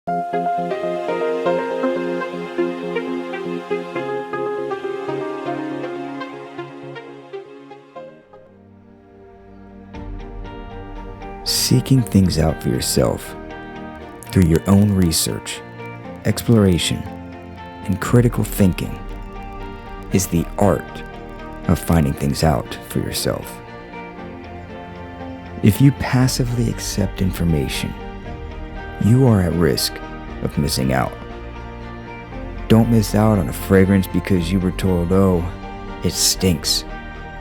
Seeking things out for yourself through your own research, exploration, and critical thinking is the art of finding things out for yourself. If you passively accept information, you are at risk of missing out. Don't miss out on a fragrance because you were told, oh, it stinks,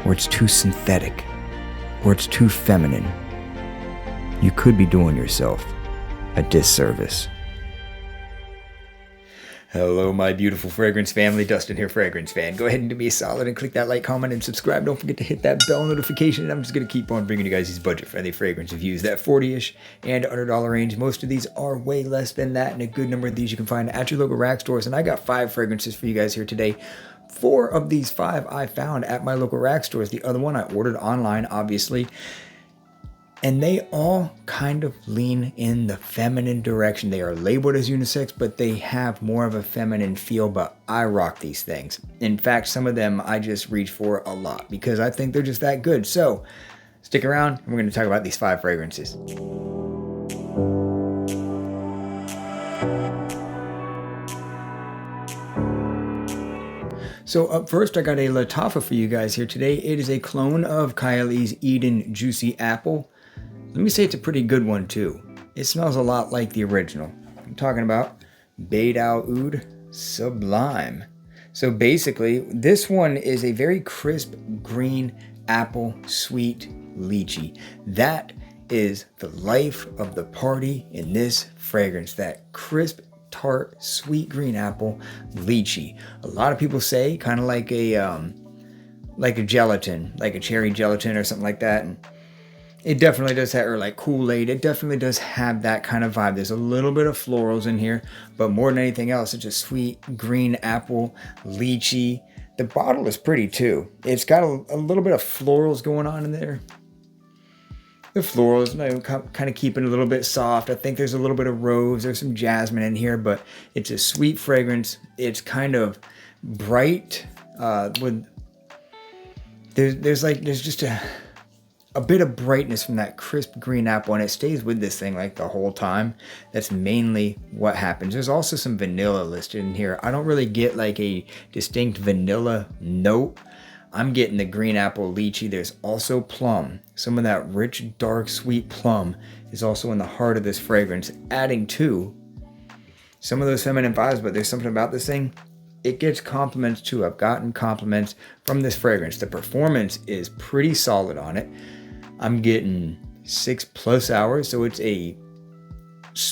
or it's too synthetic, or it's too feminine. You could be doing yourself a disservice. Hello, my beautiful fragrance family. Dustin here, fragrance fan. Go ahead and do me a solid and click that like, comment, and subscribe. Don't forget to hit that bell notification. And I'm just going to keep on bringing you guys these budget-friendly fragrance reviews, that $40-ish and $100 range. Most of these are way less than that, and a good number of these you can find at your local rack stores. And I got 5 fragrances for you guys here today. 4 of these 5 I found at my local rack stores. The other one I ordered online, obviously. And they all kind of lean in the feminine direction. They are labeled as unisex, but they have more of a feminine feel, but I rock these things. In fact, some of them I just reach for a lot because I think they're just that good. So stick around and we're going to talk about these 5 fragrances. So up first, I got a Lattafa for you guys here today. It is a clone of Kylie's Eden Juicy Apple. Let me say it's a pretty good one too. It smells a lot like the original. I'm talking about Bade'e Al Oud Sublime. So basically, this one is a very crisp green apple sweet lychee. That is the life of the party in this fragrance. That crisp, tart, sweet green apple lychee. A lot of people say kind of like a gelatin, like a cherry gelatin or something like that. And it definitely does have, or like Kool-Aid, it definitely does have that kind of vibe. There's a little bit of florals in here, but more than anything else, it's a sweet green apple lychee. The bottle is pretty too. It's got a little bit of florals going on in there. The florals, kind of keep it a little bit soft. I think there's a little bit of rose, there's some jasmine in here, but it's a sweet fragrance. It's kind of bright with, there's just a bit of brightness from that crisp green apple, and it stays with this thing like the whole time. That's mainly what happens. There's also some vanilla listed in here. I don't really get like a distinct vanilla note. I'm getting the green apple lychee. There's also plum. Some of that rich, dark, sweet plum is also in the heart of this fragrance, adding to some of those feminine vibes, but there's something about this thing. It gets compliments too. I've gotten compliments from this fragrance. The performance is pretty solid on it. I'm getting 6+ hours, so it's a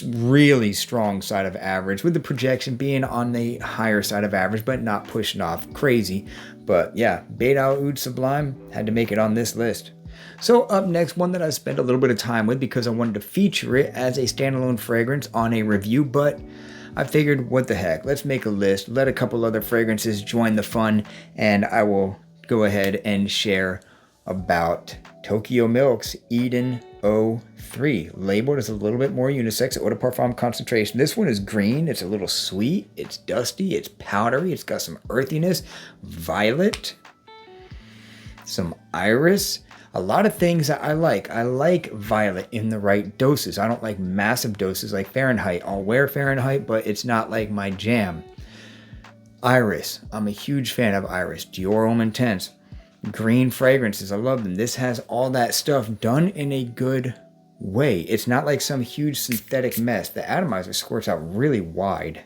really strong side of average, with the projection being on the higher side of average, but not pushing off crazy. But yeah, Bade'e Al Oud Sublime had to make it on this list. So up next, one that I spent a little bit of time with because I wanted to feature it as a standalone fragrance on a review, but I figured, what the heck, let's make a list, let a couple other fragrances join the fun, and I will go ahead and share about Tokyo Milk's Eden 03, labeled as a little bit more unisex at Eau de Parfum concentration. This one is green, it's a little sweet, it's dusty, it's powdery, it's got some earthiness, violet, some iris, a lot of things that I like. I like violet in the right doses. I don't like massive doses like Fahrenheit. I'll wear Fahrenheit, but it's not like my jam. Iris, I'm a huge fan of iris. Dior Homme Intense. Green fragrances, I love them. This has all that stuff done in a good way. It's not like some huge synthetic mess. The atomizer squirts out really wide.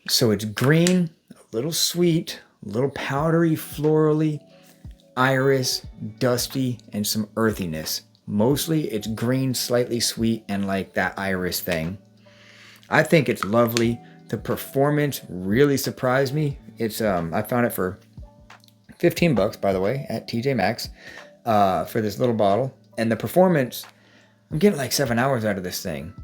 So it's green, a little sweet, a little powdery, florally, iris, dusty, and some earthiness. Mostly it's green, slightly sweet, and like that iris thing. I think it's lovely. The performance really surprised me. It's I found it for $15, by the way, at TJ Maxx for this little bottle. And the performance, I'm getting like 7 hours out of this thing.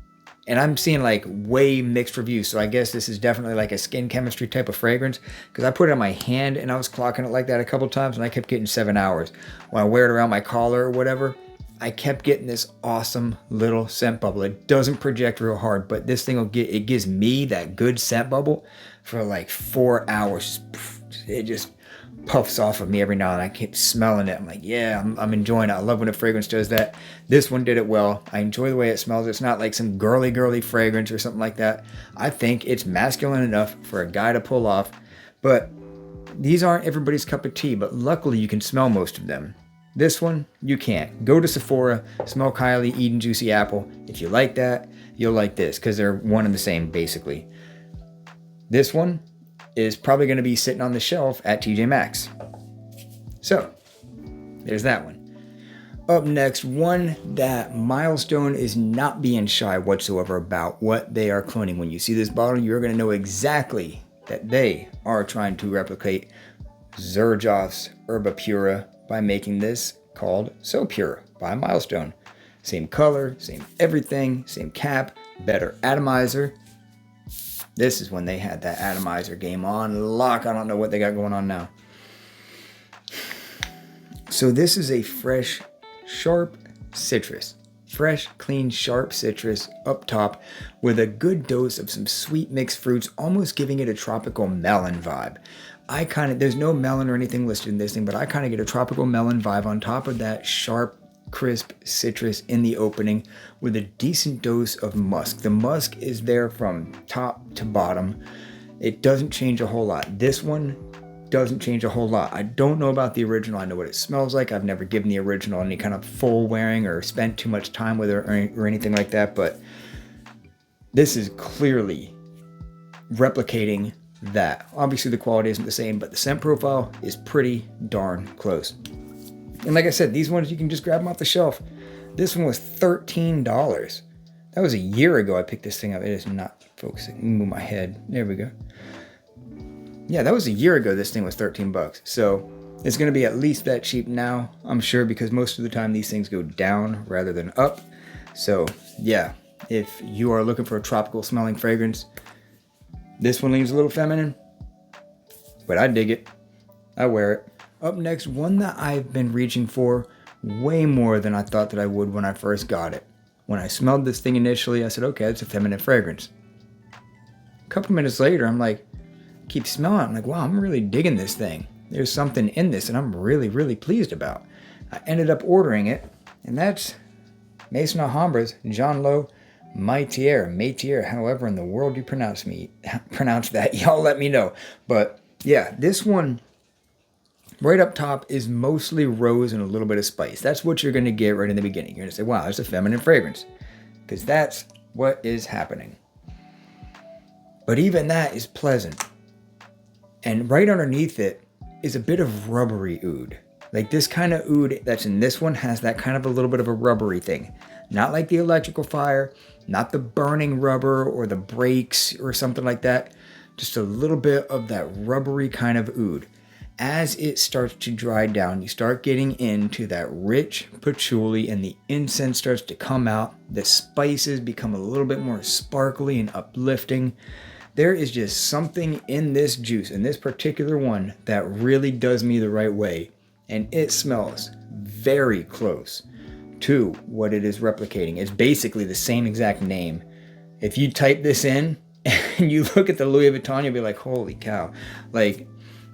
And I'm seeing like way mixed reviews. So I guess this is definitely like a skin chemistry type of fragrance, because I put it on my hand and I was clocking it like that a couple times and I kept getting 7 hours. When I wear it around my collar or whatever, I kept getting this awesome little scent bubble. It doesn't project real hard, but this thing it gives me that good scent bubble for like 4 hours. It just puffs off of me every now and then. I keep smelling it. I'm like, yeah, I'm enjoying it. I love when a fragrance does that. This one did it well. I enjoy the way it smells. It's not like some girly fragrance or something like that. I think it's masculine enough for a guy to pull off, but these aren't everybody's cup of tea, but luckily you can smell most of them. This one, you can't. Go to Sephora, smell Kylie Eden Juicy Apple. If you like that, you'll like this, because they're one and the same, basically. This one is probably going to be sitting on the shelf at TJ Maxx. So, there's that one. Up next, one that Milestone is not being shy whatsoever about what they are cloning. When you see this bottle, you're going to know exactly that they are trying to replicate Xerjoff's Herba Pura by making this called So Pure by Milestone. Same color, same everything, same cap, better atomizer. This is when they had that atomizer game on lock. I don't know what they got going on now. So this is a fresh, sharp citrus. Fresh, clean, sharp citrus up top with a good dose of some sweet mixed fruits, almost giving it a tropical melon vibe. There's no melon or anything listed in this thing, but I kind of get a tropical melon vibe on top of that sharp, crisp citrus in the opening with a decent dose of musk. The musk is there from top to bottom. It doesn't change a whole lot. This one doesn't change a whole lot. I don't know about the original. I know what it smells like. I've never given the original any kind of full wearing or spent too much time with it or anything like that, but this is clearly replicating that. Obviously the quality isn't the same, but the scent profile is pretty darn close. And like I said, these ones you can just grab them off the shelf. This one was $13. That was a year ago I picked this thing up. It is not focusing. Move my head. There we go. Yeah, that was a year ago this thing was 13 bucks. So it's going to be at least that cheap now, I'm sure, because most of the time these things go down rather than up. So yeah, if you are looking for a tropical smelling fragrance, this one leans a little feminine, but I dig it. I wear it. Up next, one that I've been reaching for way more than I thought that I would when I first got it. When I smelled this thing initially, I said, okay, it's a feminine fragrance. A couple minutes later, I'm like, keep smelling it. I'm like, wow, I'm really digging this thing. There's something in this and I'm really, really pleased about. I ended up ordering it, and that's Maison Alhambra's Jean Lowe Métier, however in the world you pronounce that, y'all let me know. But yeah, this one right up top is mostly rose and a little bit of spice. That's what you're going to get right in the beginning. You're going to say, wow, there's a feminine fragrance, because that's what is happening. But even that is pleasant. And right underneath it is a bit of rubbery oud. Like this kind of oud that's in this one has that kind of a little bit of a rubbery thing. Not like the electrical fire, not the burning rubber or the brakes or something like that. Just a little bit of that rubbery kind of oud. As it starts to dry down, you start getting into that rich patchouli and the incense starts to come out. The spices become a little bit more sparkly and uplifting. There is just something in this juice, in this particular one, that really does me the right way. And it smells very close to what it is replicating. It's basically the same exact name. If you type this in and you look at the Louis Vuitton, you'll be like, holy cow. Like,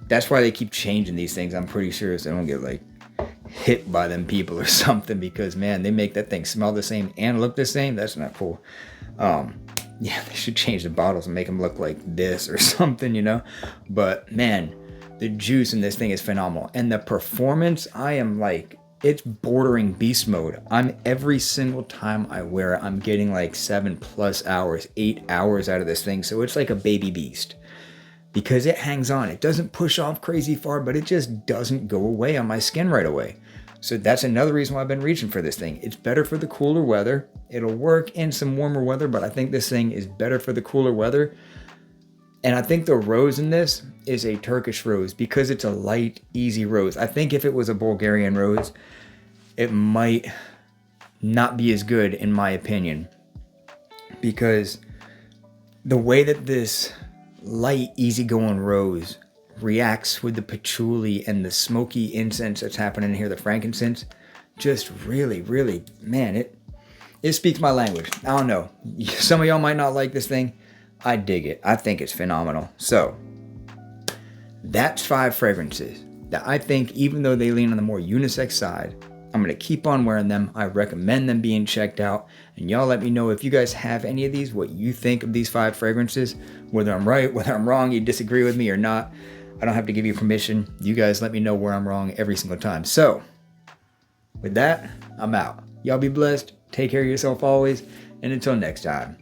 that's why they keep changing these things. I'm pretty sure so they don't get like hit by them people or something, because man, they make that thing smell the same and look the same. That's not cool. Yeah, they should change the bottles and make them look like this or something, you know? But man, the juice in this thing is phenomenal. And the performance, I am like, it's bordering beast mode. Every single time I wear it, I'm getting like 7+ hours, 8 hours out of this thing. So it's like a baby beast because it hangs on. It doesn't push off crazy far, but it just doesn't go away on my skin right away. So that's another reason why I've been reaching for this thing. It's better for the cooler weather. It'll work in some warmer weather, but I think this thing is better for the cooler weather. And I think the rose in this is a Turkish rose because it's a light, easy rose. I think if it was a Bulgarian rose, it might not be as good in my opinion, because the way that this light, easygoing rose reacts with the patchouli and the smoky incense that's happening here, the frankincense, just really, really, man, it speaks my language. I don't know. Some of y'all might not like this thing. I dig it. I think it's phenomenal. So that's 5 fragrances that I think, even though they lean on the more unisex side, I'm going to keep on wearing them. I recommend them being checked out. And y'all let me know if you guys have any of these, what you think of these 5 fragrances, whether I'm right, whether I'm wrong, you disagree with me or not. I don't have to give you permission. You guys let me know where I'm wrong every single time. So with that, I'm out. Y'all be blessed. Take care of yourself always. And until next time.